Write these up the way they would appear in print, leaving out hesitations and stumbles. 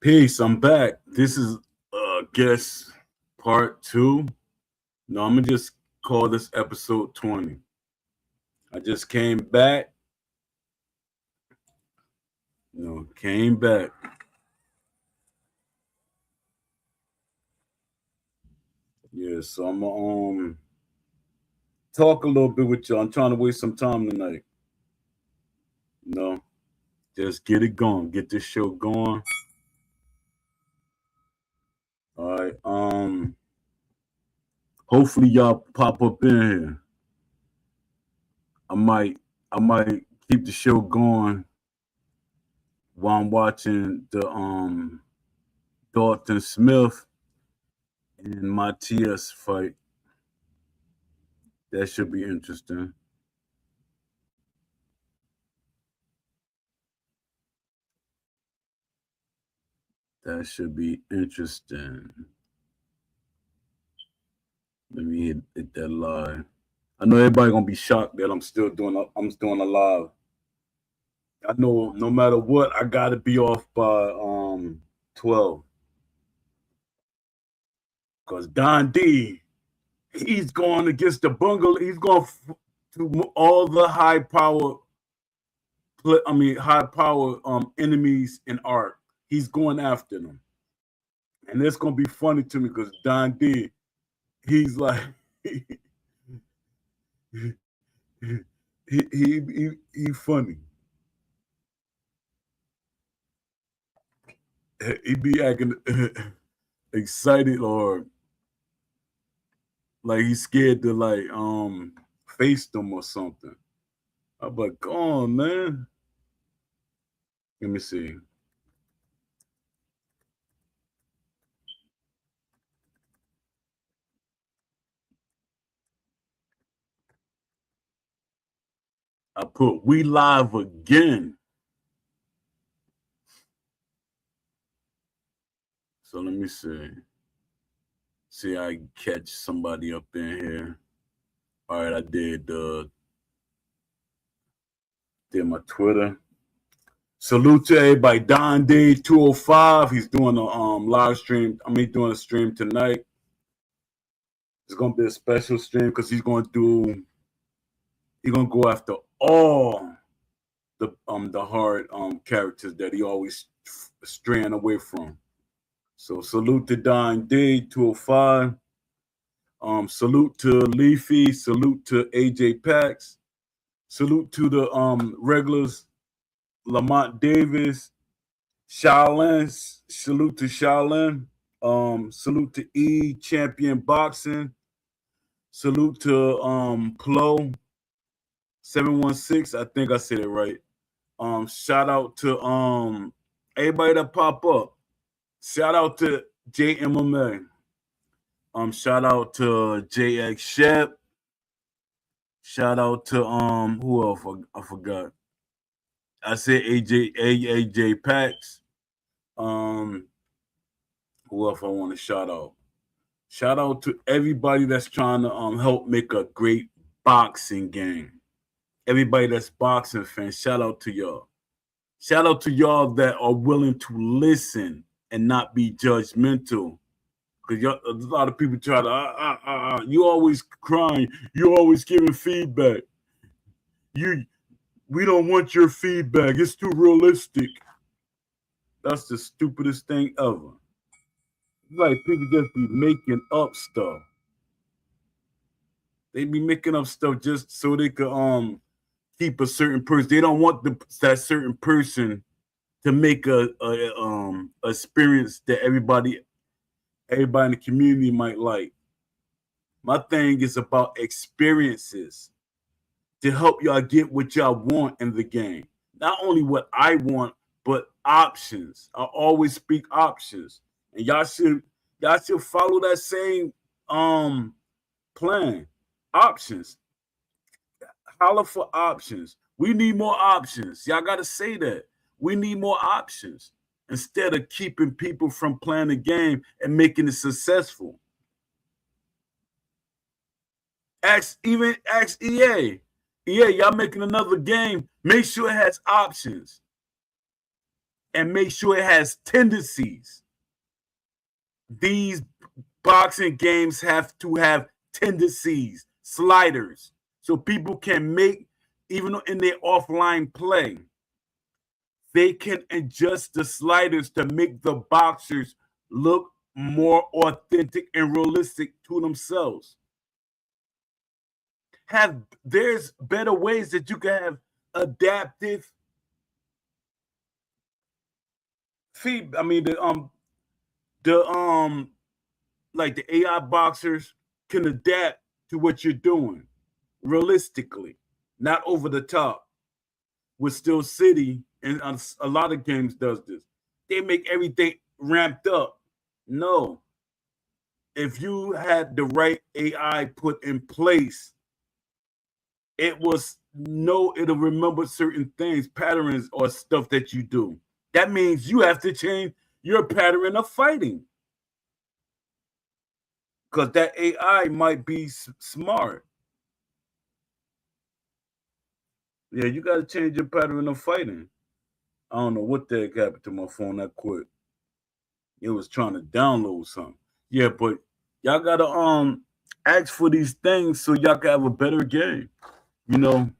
Peace, I'm back. This is guess part 2. No, I'm gonna just call this episode 20. I just came back. Came back. Yeah, so I'm gonna talk a little bit with y'all. I'm trying to waste some time tonight. You know, just get it going, get this show going. All right. Hopefully y'all pop up in here. I might keep the show going while I'm watching the Dalton Smith and Matias fight. That should be interesting. That should be interesting. Let me hit that live. I know everybody gonna be shocked that I'm doing a live. I know no matter what, I gotta be off by 12. Cause Don D, he's going against the bungalow. He's going to all the high power enemies in art. He's going after them. And it's gonna be funny to me because Don D, he's like he funny. He be acting excited or like he's scared to face them or something. I'm like, go on, man. Let me see. I put we live again. So let me see. See, I catch somebody up in here. All right, I did my Twitter. Salute to everybody. Don Day 205. He's doing a live stream. Doing a stream tonight. It's gonna be a special stream because he's gonna go after all the hard characters that he always straying away from. So salute to Don Day 205. Salute to Leafy. Salute to AJ Pax. Salute to the regulars, Lamont Davis, Shaolin. Salute to Shaolin. Salute to E Champion Boxing. Salute to Plo 716. I think I said it right. Shout out to everybody that pop up. Shout out to JMMA. Shout out to JX Shep. Shout out to who else? I forgot. I said AJ Pax. Who else I want to shout out? Shout out to everybody that's trying to help make a great boxing game. Everybody that's boxing fans, shout out to y'all. Shout out to y'all that are willing to listen and not be judgmental. Because a lot of people try to, you always crying, you always giving feedback. We don't want your feedback. It's too realistic. That's the stupidest thing ever. Like people just be making up stuff. They be making up stuff just so they could keep a certain person. They don't want that certain person to make a experience that everybody in the community might like. My thing is about experiences to help y'all get what y'all want in the game. Not only what I want, but options. I always speak options. And y'all should follow that same plan. Options. Holler for options. We need more options. Y'all gotta say that. We need more options instead of keeping people from playing the game and making it successful. Ask EA. EA, y'all making another game. Make sure it has options. and make sure it has tendencies. These boxing games have to have tendencies, sliders, so people can make, even in their offline play, they can adjust the sliders to make the boxers look more authentic and realistic to themselves. There's better ways that you can have adaptive feed. I mean the like the AI boxers can adapt to what you're doing realistically, not over the top. With Steel City and a lot of games does this. They make everything ramped up. No, if you had the right AI put in place, it'll remember certain things, patterns, or stuff that you do. That means you have to change your pattern of fighting because that AI might be smart. Yeah, you got to change your pattern of fighting. I don't know what the heck happened to my phone that quick. It was trying to download something. Yeah, but y'all gotta ask for these things so y'all can have a better game. You know,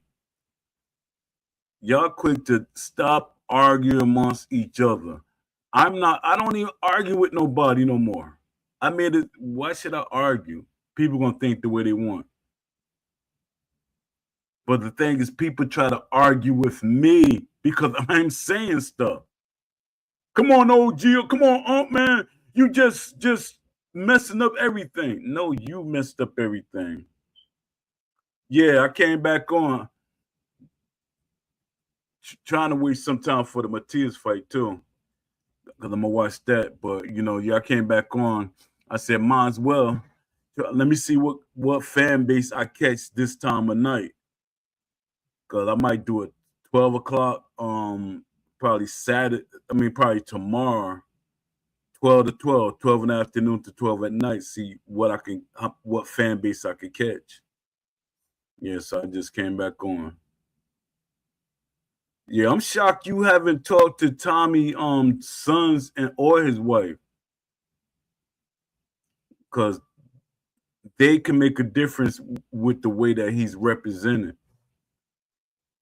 y'all quick to stop arguing amongst each other. I don't even argue with nobody no more. I made it, why should I argue? People gonna think the way they want. But the thing is, people try to argue with me because I'm saying stuff. Come on, OG, come on, man. You just messing up everything. No, you messed up everything. Yeah, I came back on trying to wait some time for the Matias fight too, because I'm gonna watch that. But yeah, I came back on. I said, might as well. Let me see what fan base I catch this time of night, because I might do it 12 o'clock. Probably Saturday. I mean, probably tomorrow. 12 to 12, 12 in the afternoon to 12 at night. See what fan base I could catch. Yeah, so I just came back on. Yeah, I'm shocked you haven't talked to Tommy sons or his wife, because they can make a difference with the way that he's represented.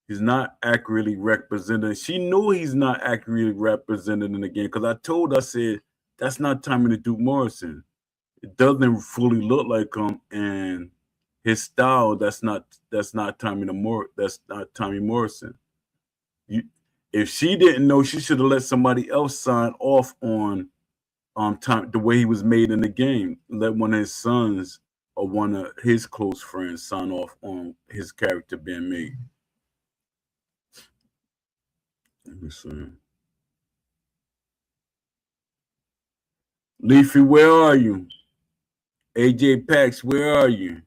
He's not accurately represented. She knew he's not accurately represented in the game, because I said that's not Tommy the Duke Morrison. It doesn't fully look like him, and his style, that's not that's not Tommy Morrison. If she didn't know, she should have let somebody else sign off on time the way he was made in the game. Let one of his sons or one of his close friends sign off on his character being made. Let me see. Leafy, where are you? AJ Pax, where are you?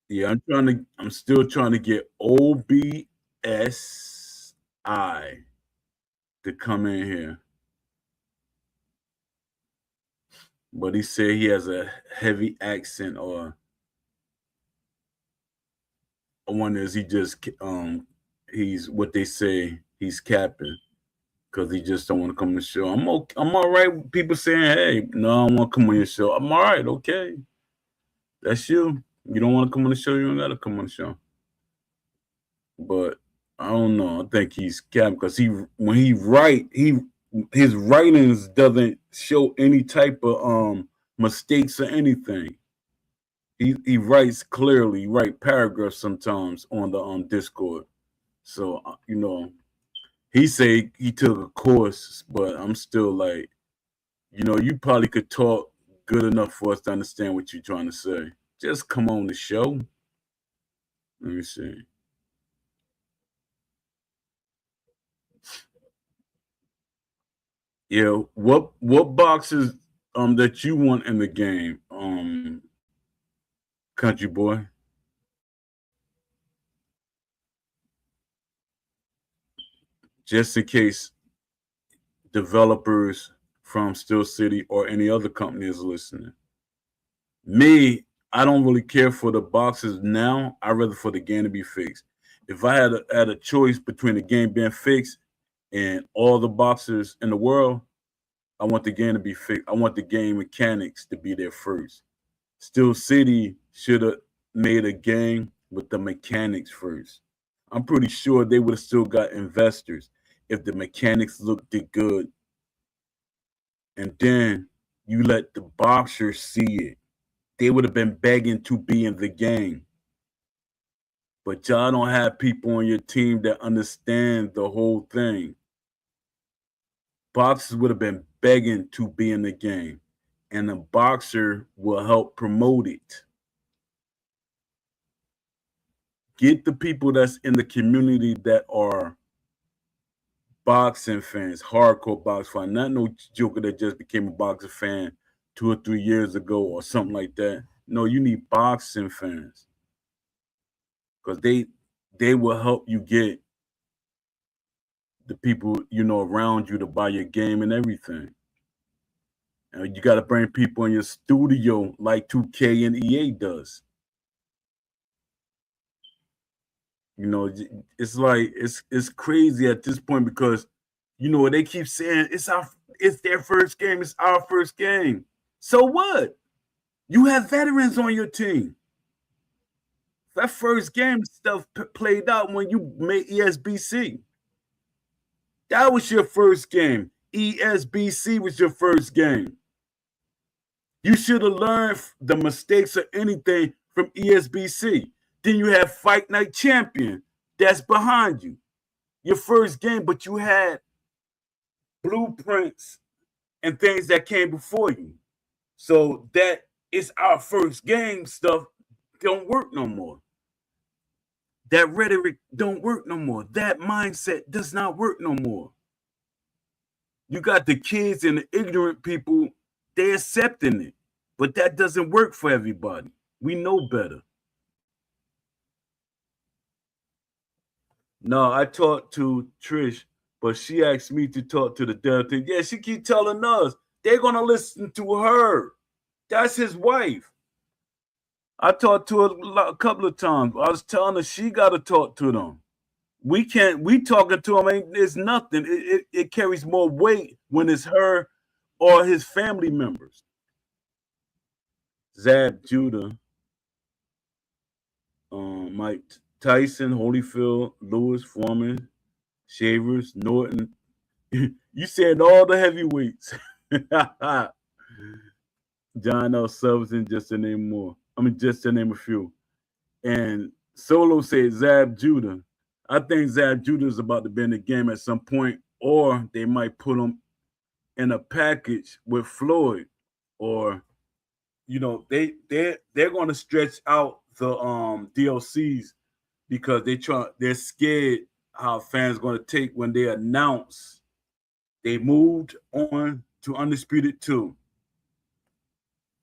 Yeah, I'm still trying to get OBSI to come in here. But he said he has a heavy accent, or I wonder is he just he's what they say he's capping because he just don't want to come on the show. I'm all right with people saying, hey, no, I don't want to come on your show. I'm all right, okay. That's you. You don't want to come on the show, you don't gotta come on the show. But I don't know. I think he's capping because when he write, his writings doesn't show any type of mistakes or anything. He writes clearly. He write paragraphs sometimes on the Discord. So he say he took a course, but I'm still like, you probably could talk good enough for us to understand what you're trying to say. Just come on the show. Let me see. Yeah, what boxes that you want in the game, country boy? Just in case developers from Steel City or any other company is listening. Me, I don't really care for the boxes now. I rather for the game to be fixed. If I had a choice between the game being fixed and all the boxers in the world, I want the game to be fixed. I want the game mechanics to be there first. Steel City should have made a game with the mechanics first. I'm pretty sure they would have still got investors if the mechanics looked good. And then you let the boxers see it. They would have been begging to be in the game. But y'all don't have people on your team that understand the whole thing. Boxers would have been begging to be in the game, and the boxer will help promote it. Get the people that's in the community that are boxing fans, hardcore box fan, not no joker that just became a boxing fan 2 or 3 years ago or something like that. No, you need boxing fans because they will help you get the people around you to buy your game and everything. And you got to bring people in your studio like 2K and EA does. It's like it's crazy at this point because they keep saying it's their first game, it's our first game. So what? You have veterans on your team. That first game stuff played out when you made ESBC. That was your first game. ESBC was your first game. You should have learned the mistakes or anything from ESBC. Then you have Fight Night Champion that's behind you. Your first game, but you had blueprints and things that came before you. So that is our first game stuff don't work no more. That rhetoric don't work no more. That mindset does not work no more. You got the kids and the ignorant people, they accepting it. But that doesn't work for everybody. We know better. No, I talked to Trish, but she asked me to talk to the Delta. Yeah, she keep telling us they're gonna listen to her. That's his wife. I talked to her a couple of times. I was telling her she got to talk to them. We talking to them, it's nothing. It carries more weight when it's her or his family members. Zab Judah, Mike Tyson, Holyfield, Lewis, Foreman, Shavers, Norton. You said all the heavyweights. John L. Sullivan, just to name more. Just to name a few. And Solo said Zab Judah. I think Zab Judah is about to be in the game at some point, or they might put him in a package with Floyd, or they're going to stretch out the DLCs because they're scared how fans going to take when they announce they moved on to Undisputed 2.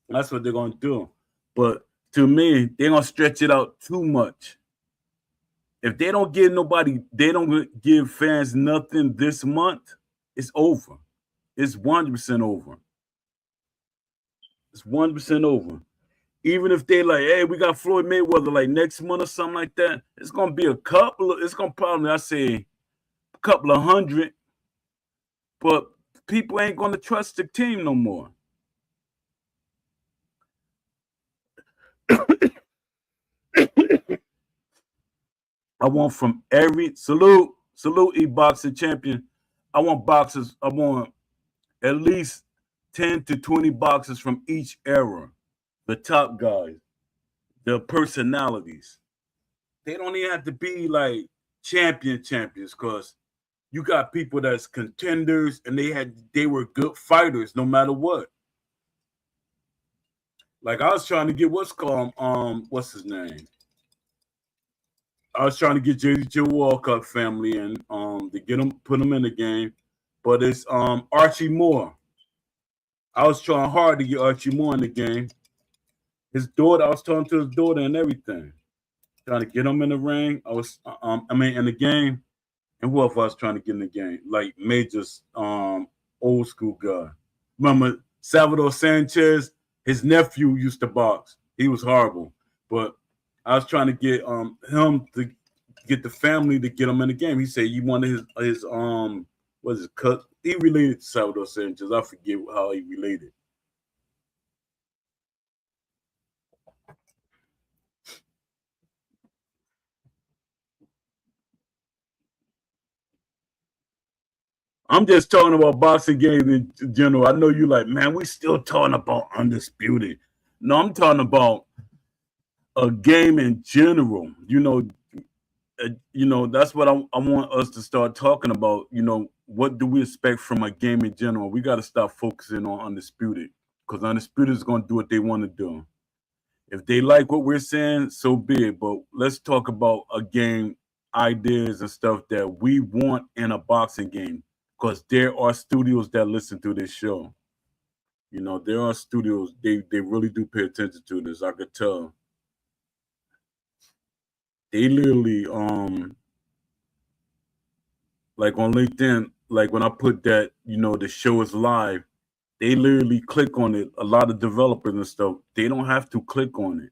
That's what they're going to do. But to me, they're going to stretch it out too much. If they don't give fans nothing this month, it's over. It's 100% over. It's 100% over. Even if they like, hey, we got Floyd Mayweather like next month or something like that, it's going to be it's going to probably, I say, a couple of hundred. But people ain't going to trust the team no more. I want from every salute e-boxing champion. I want at least 10 to 20 boxers from each era. The top guys, the personalities. They don't even have to be like champions, because you got people that's contenders and they were good fighters no matter what. Like I was trying to get what's his name? I was trying to get JJ Walcott family and to put them in the game, but it's Archie Moore. I was trying hard to get Archie Moore in the game. His daughter, I was talking to his daughter and everything, trying to get him in the ring. I was, in the game. And who else I was trying to get in the game? Like Major's old school guy. Remember Salvador Sanchez? His nephew used to box. He was horrible, but I was trying to get him get the family to get him in the game. He said you wanted his what's his cut? He related to Salvador Sanchez. I forget how he related. I'm just talking about boxing games in general. I know you like, man, we still talking about Undisputed. No, I'm talking about a game in general. That's what I want us to start talking about. What do we expect from a game in general? We got to start focusing on Undisputed because Undisputed is going to do what they want to do. If they like what we're saying, so be it. But let's talk about a game ideas and stuff that we want in a boxing game because there are studios that listen to this show. There are studios, they really do pay attention to this. I could tell. They literally like on LinkedIn, like when I put that, the show is live, they literally click on it. A lot of developers and stuff, they don't have to click on it.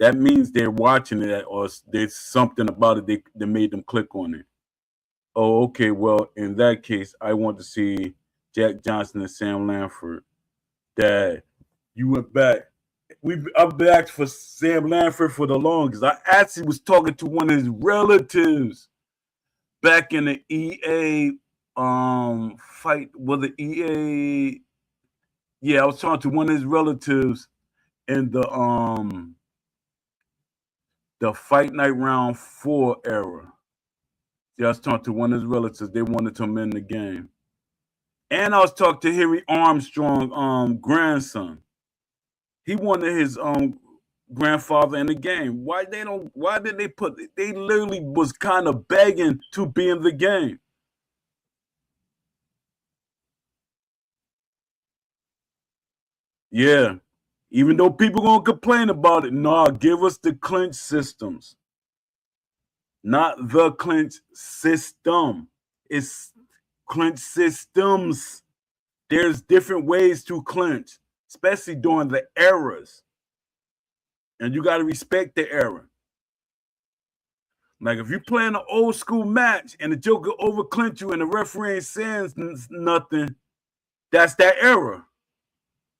That means they're watching it or there's something about it that made them click on it. Oh, okay. Well, in that case, I want to see Jack Johnson and Sam Lanford. Dad, you went back. I've been asking for Sam Lanford for the longest. I actually was talking to one of his relatives back in the EA fight. Was the EA? Yeah, I was talking to one of his relatives in the Fight Night Round 4 era. Yeah, I was talking to one of his relatives. They wanted him in the game. And I was talking to Harry Armstrong, grandson. He wanted his grandfather in the game. Why did they put they literally was kind of begging to be in the game. Yeah. Even though people gonna complain about it, nah, give us the clinch systems. Not the clinch system. It's clinch systems. There's different ways to clinch, especially during the eras. And you got to respect the era. Like if you're playing an old school match and the Joker over clinch you and the referee ain't saying nothing, that's that era.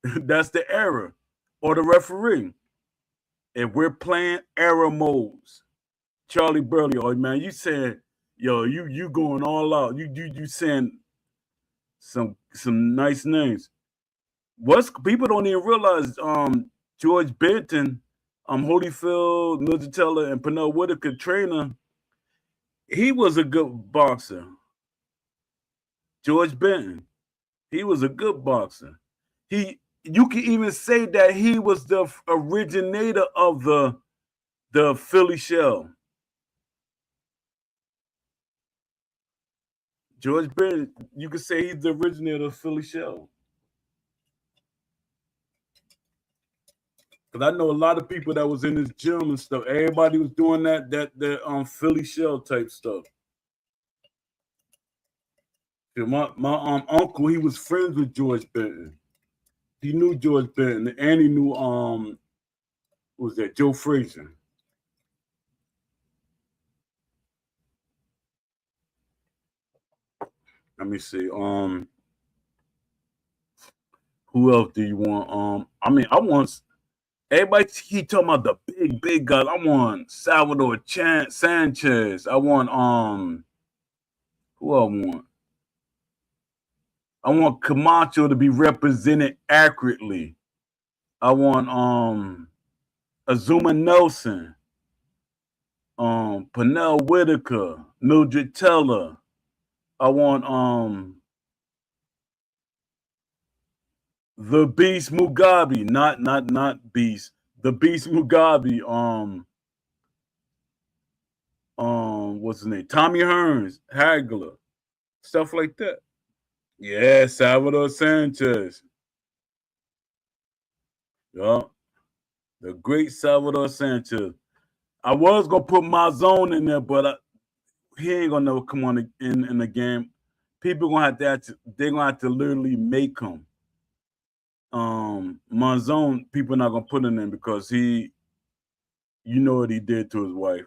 That's the era. Or the referee. If we're playing era modes, Charlie Burley, oh man, you saying, yo, you going all out. You saying some nice names. What's people don't even realize George Benton, Holyfield, Mildred Teller, and Pernell Whitaker trainer, he was a good boxer. George Benton, he was a good boxer. You can even say that he was the originator of the Philly Shell. George Benton, you could say he's the originator of Philly Shell. Because I know a lot of people that was in this gym and stuff. Everybody was doing that Philly Shell type stuff. Yeah, my uncle, he was friends with George Benton. He knew George Benton, and he knew what was that, Joe Frazier. Let me see. Who else do you want? I mean, I want everybody keep talking about the big guys. I want Salvador Sanchez. I want who I want? I want Camacho to be represented accurately. I want Azuma Nelson, Pernell Whitaker, Mildred Teller. I want the Beast Mugabe, not Beast, the Beast Mugabe. What's his name? Tommy Hearns, Hagler, stuff like that. Yeah, Salvador Sanchez. Yeah, the great Salvador Sanchez. I was gonna put my zone in there, but he ain't gonna never come on in the game. People they're gonna have to literally make him. Monzone, people not gonna put him in because you know what he did to his wife.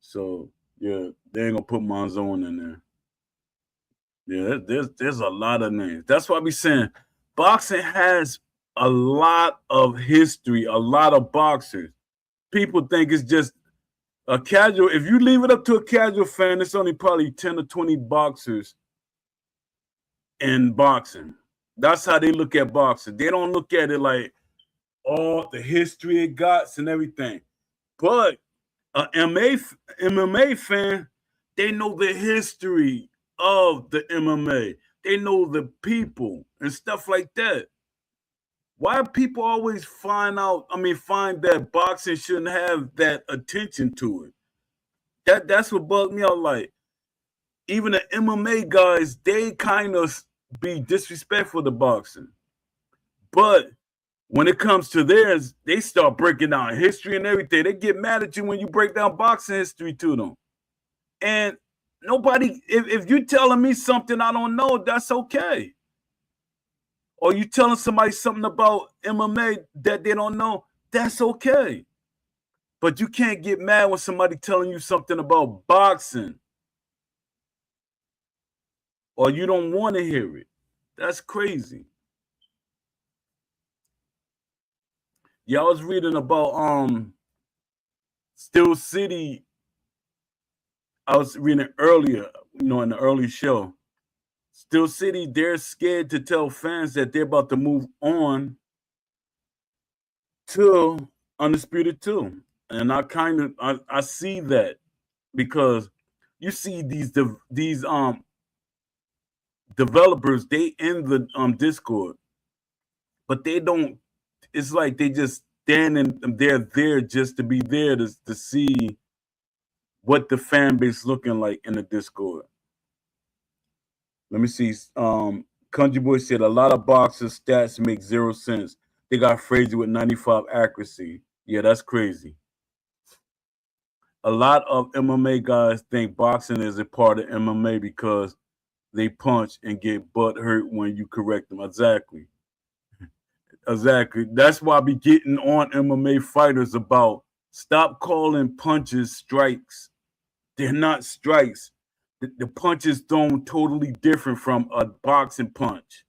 So Yeah, they ain't gonna put Monzon in there. Yeah, there's a lot of names. That's why I be saying boxing has a lot of history, a lot of boxers. People think it's just a casual. If you leave it up to a casual fan, it's only probably 10 or 20 boxers in boxing. That's how they look at boxing. They don't look at it like all the history it got and everything. But a MMA fan, they know the history of the MMA. They know the people and stuff like that. Why people always find that boxing shouldn't have that attention to it? That's what bugged me out. Like even the MMA guys, they kind of be disrespectful to boxing. But when it comes to theirs, they start breaking down history and everything. They get mad at you when you break down boxing history to them. And nobody, if you're telling me something I don't know, that's okay. Or you telling somebody something about MMA that they don't know, that's okay. But you can't get mad when somebody telling you something about boxing or you don't want to hear it. That's crazy. Yeah, I was reading about Steel City. I was reading earlier, in the early show. Steel City, they're scared to tell fans that they're about to move on to Undisputed 2. And I see that because you see these developers, they in the Discord, but they don't, it's like they just standing, they're there just to be there to see what the fan base looking like in the Discord. Let me see. Country Boy said a lot of boxers' stats make 0 sense. They got Frazier with 95 accuracy. Yeah, that's crazy. A lot of MMA guys think boxing is a part of MMA because they punch and get butt hurt when you correct them. Exactly. Exactly. That's why I be getting on MMA fighters about stop calling punches strikes. They're not strikes. The punches thrown totally different from a boxing punch.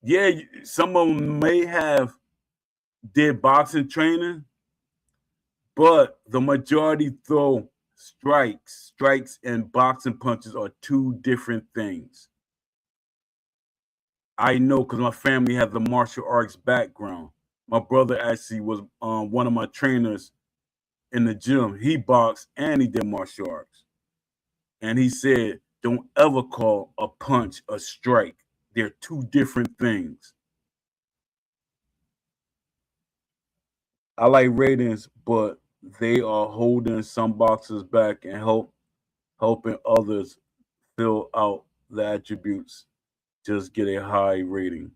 Yeah, some of them may have did boxing training, but the majority throw strikes. Strikes and boxing punches are two different things. I know because my family has a martial arts background. My brother actually was one of my trainers in the gym. He boxed and he did martial arts. And he said, don't ever call a punch a strike. They're two different things. I like ratings, but they are holding some boxes back and helping others fill out the attributes. Just get a high rating.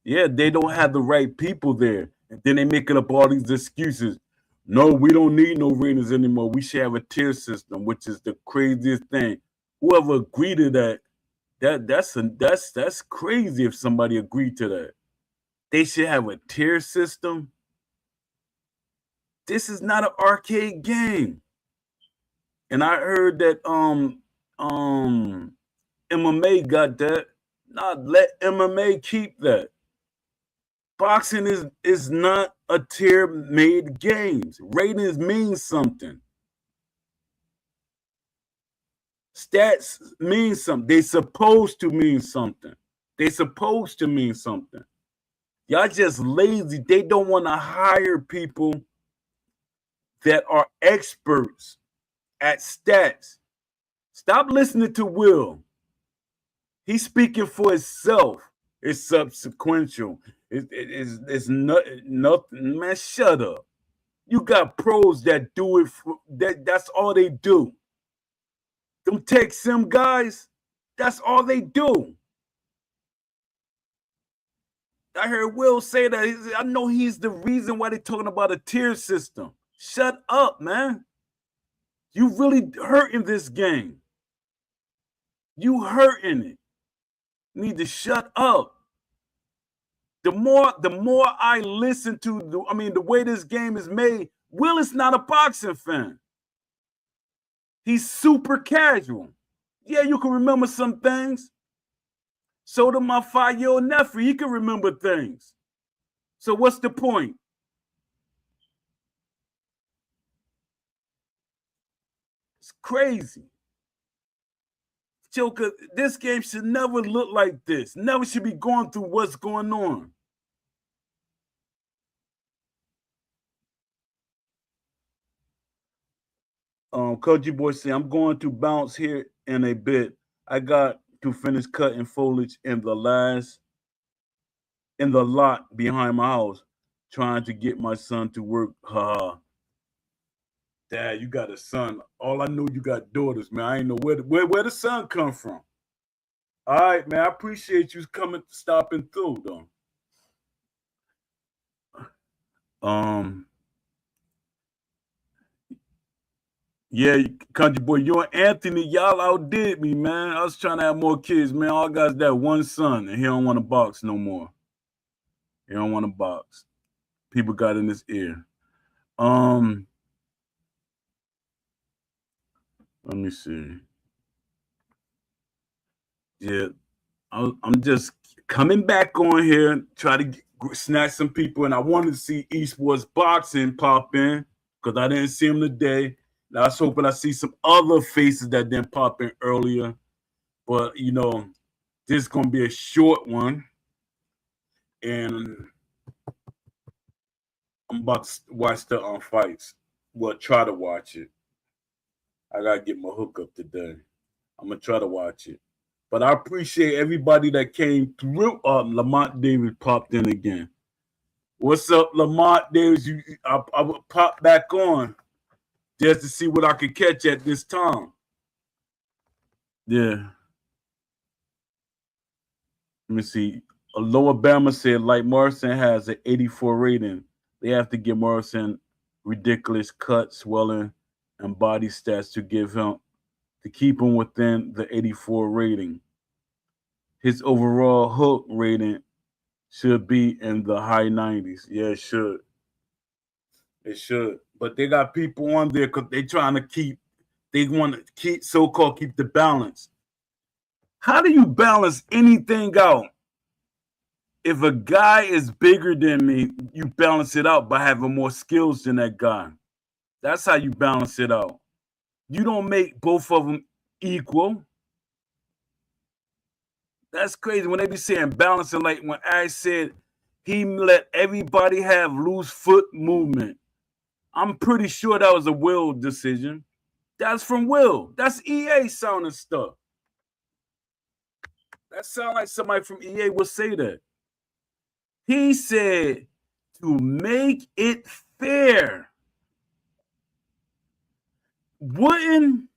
Yeah, they don't have the right people there. And then they making up all these excuses. No, we don't need no ratings anymore. We should have a tier system, which is the craziest thing. Whoever agreed to that's crazy if somebody agreed to that. They should have a tier system. This is not an arcade game. And I heard that MMA got that. Not let MMA keep that. Boxing is not a tier made games. Ratings mean something. Stats mean something. They supposed to mean something. They supposed to mean something. Y'all just lazy. They don't want to hire people that are experts at stats. Stop listening to Will. He's speaking for himself. It's subsequential. It's nothing. Man, shut up. You got pros that do it. That's all they do. Them tech sim guys, that's all they do. I heard Will say that. I know he's the reason why they're talking about a tier system. Shut up, man. You really hurting this game. You hurting it. You need to shut up. The more I listen to the way this game is made, Will is not a boxing fan. He's super casual. Yeah, you can remember some things. So did my 5-year-old nephew. He can remember things. So what's the point? It's crazy. Joker, this game should never look like this. Never should be going through what's going on. Koji Boy say, I'm going to bounce here in a bit. I got to finish cutting foliage in the lot behind my house, trying to get my son to work. Ha. Dad, you got a son. All I know you got daughters, man. I ain't know where the son come from. All right, man. I appreciate you coming, stopping through, though. Yeah, country boy, you and Anthony, y'all outdid me, man. I was trying to have more kids, man. All I got is that one son, and he don't want to box no more. He don't want to box. People got in his ear. Let me see. Yeah, I'm just coming back on here, try to snatch some people, and I wanted to see esports boxing pop in because I didn't see him today. I was hoping I see some other faces that didn't pop in earlier, but this is gonna be a short one, and I'm about to watch the fights. Well, try to watch it. I gotta get my hookup today. I'm gonna try to watch it. But I appreciate everybody that came through. Lamont Davis popped in again. What's up, Lamont Davis? I will pop back on just to see what I could catch at this time. Yeah. Let me see. Lower Bama said, like Morrison has an 84 rating. They have to give Morrison ridiculous cut, swelling, and body stats to keep him within the 84 rating. His overall hook rating should be in the high 90s. Yeah, it should. It should. But they got people on there because they want to keep so-called keep the balance. How do you balance anything out? If a guy is bigger than me, you balance it out by having more skills than that guy. That's how you balance it out. You don't make both of them equal. That's crazy. When they be saying balancing, like when I said he let everybody have loose foot movement, I'm pretty sure that was a Will decision. That's from Will. That's EA sounding stuff. That sounds like somebody from EA would say that. He said to make it fair. Wouldn't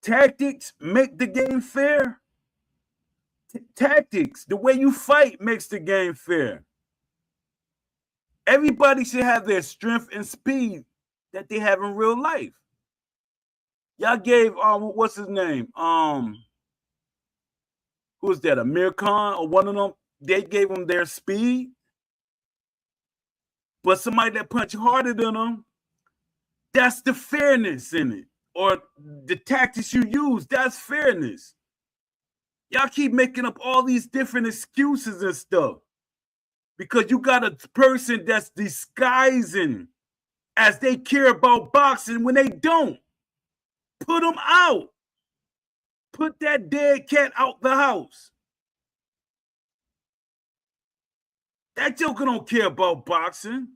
tactics make the game fair? Tactics, the way you fight makes the game fair. Everybody should have their strength and speed that they have in real life. Y'all gave what's his name? Who's that? Amir Khan or one of them? They gave them their speed, but somebody that punch harder than them, that's the fairness in it. Or the tactics you use, that's fairness. Y'all keep making up all these different excuses and stuff because you got a person that's disguising as they care about boxing when they don't. Put them out. Put that dead cat out the house. That joker don't care about boxing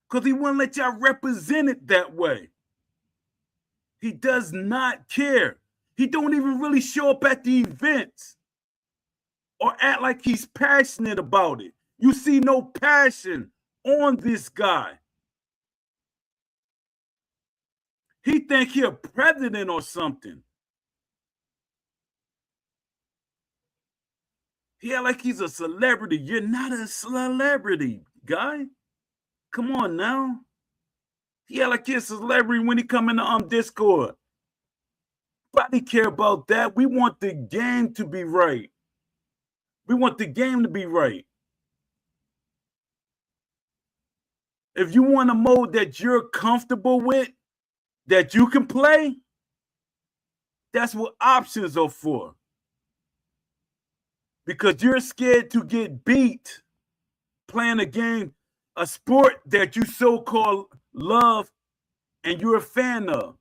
because he wouldn't let y'all represent it that way. He does not care. He don't even really show up at the events or act like he's passionate about it. You see no passion on this guy. He think he a president or something. He act like he's a celebrity. You're not a celebrity, guy. Come on now. He act like he's a celebrity when he come in the Discord. Nobody care about that. We want the game to be right. We want the game to be right. If you want a mode that you're comfortable with, that you can play, that's what options are for. Because you're scared to get beat playing a game, a sport that you so-called love and you're a fan of.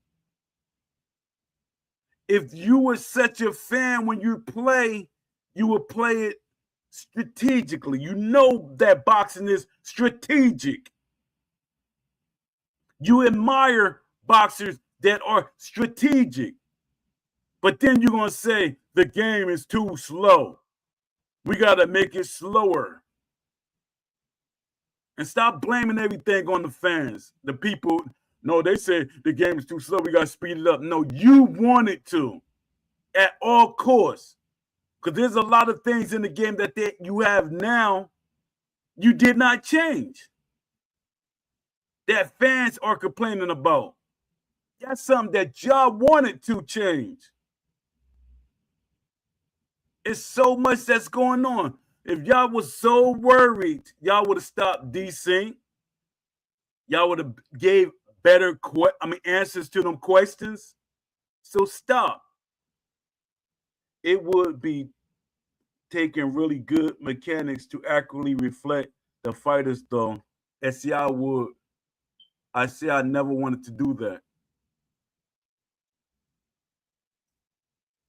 If you were such a fan when you play, you would play it strategically. You know that boxing is strategic. You admire boxers that are strategic. But then you're going to say the game is too slow. We got to make it slower. And stop blaming everything on the fans. The people, no, they say the game is too slow. We got to speed it up. No, you want it to at all costs. Because there's a lot of things in the game that you have now you did not change. That fans are complaining about. That's something that y'all wanted to change. It's so much that's going on. If y'all was so worried, y'all would have stopped desync. Y'all would have gave better answers to them questions. So stop. It would be taking really good mechanics to accurately reflect the fighters, though. And see, I never wanted to do that.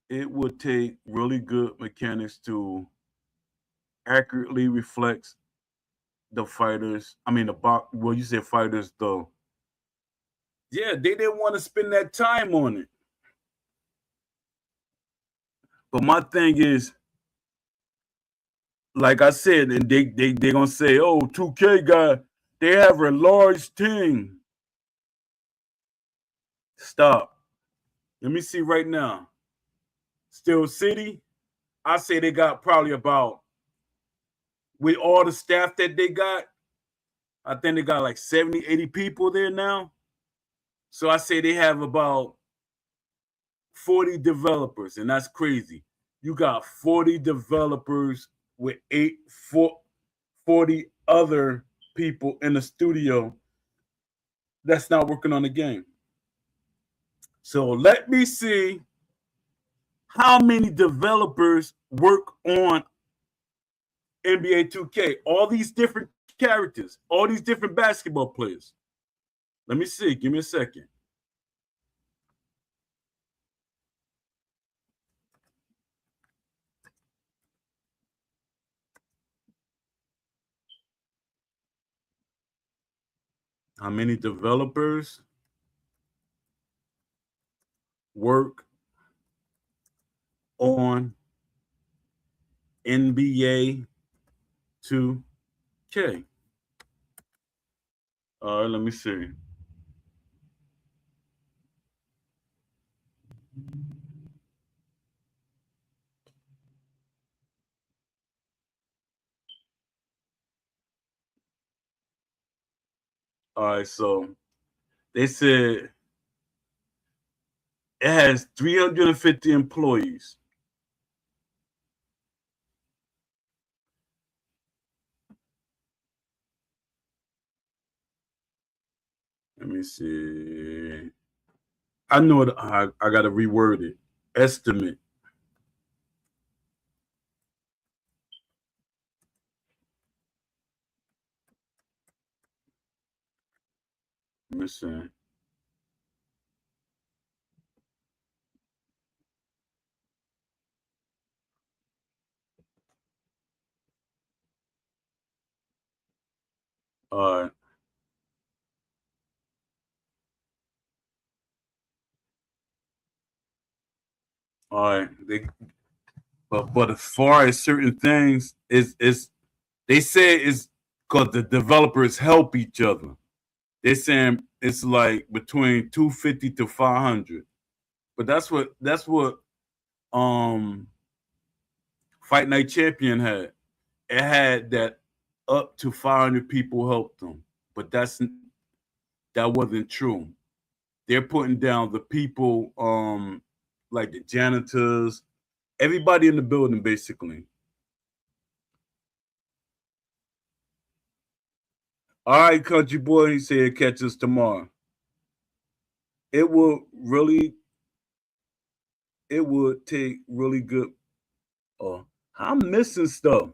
It would take really good mechanics to accurately reflect the fighters. Well, you said fighters, though. Yeah, they didn't want to spend that time on it. But my thing is, like I said, and they're going to say, oh, 2K guy, they have a large team. Stop. Let me see right now. Steel City, I say they got probably about, with all the staff that they got, I think they got like 70, 80 people there now. So I say they have about 40 developers, and that's crazy. You got 40 developers with 40 other people in the studio that's not working on the game. So let me see how many developers work on NBA 2K. All these different characters, all these different basketball players. Let me see. Give me a second. How many developers work on NBA 2K? All right, let me see. All right, so they said it has 350 employees. Let me see. I know it. I got to reword it. Estimate. Let me see. All right. All right. But as far as certain things, is they say it's because the developers help each other. They're saying it's like between 250 to 500. But that's what Fight Night Champion had. It had that up to 500 people helped them. But that wasn't true. They're putting down the people like the janitors, everybody in the building basically. All right, country boy. He said, catch us tomorrow. It will really, it would take really good. I'm missing stuff.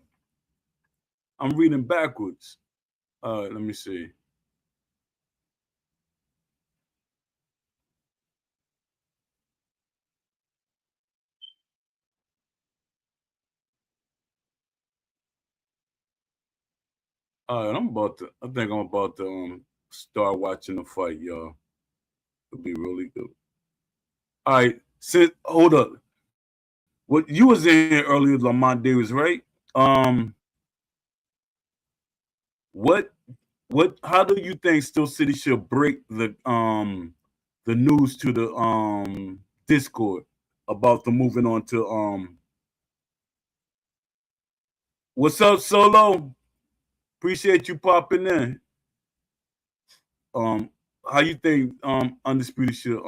I'm reading backwards. All right, let me see. All right, I think I'm about to start watching the fight, y'all. It'll be really good. All right, hold up. What you was in here earlier, Lamont Davis, right? Um, what how do you think Steel City should break the news to the Discord about the moving on to what's up, Solo? Appreciate you popping in. Um, how you think Undisputed should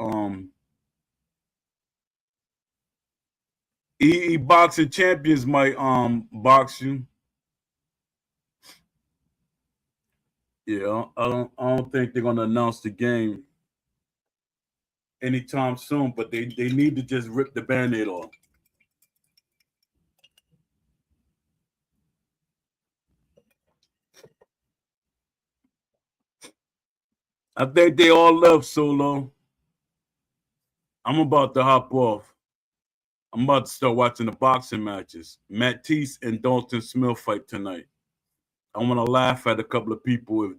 boxing champions might box you? Yeah, I don't think they're gonna announce the game anytime soon, but they need to just rip the band-aid off. I think they all left Solo. I'm about to hop off. I'm about to start watching the boxing matches. Matisse and Dalton Smith fight tonight. I want to laugh at a couple of people if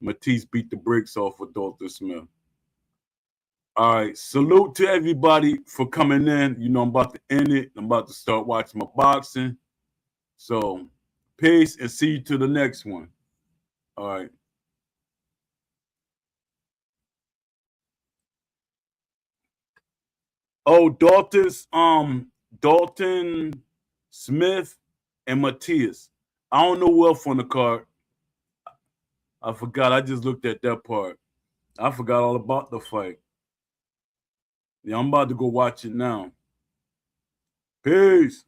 Matisse beat the brakes off with Dalton Smith. All right, salute to everybody for coming in. You know, I'm about to end it. I'm about to start watching my boxing. So, peace and see you to the next one. All right. Oh, Dalton Smith and Matthias. I don't know who else on the card. I forgot. I just looked at that part. I forgot all about the fight. Yeah, I'm about to go watch it now. Peace.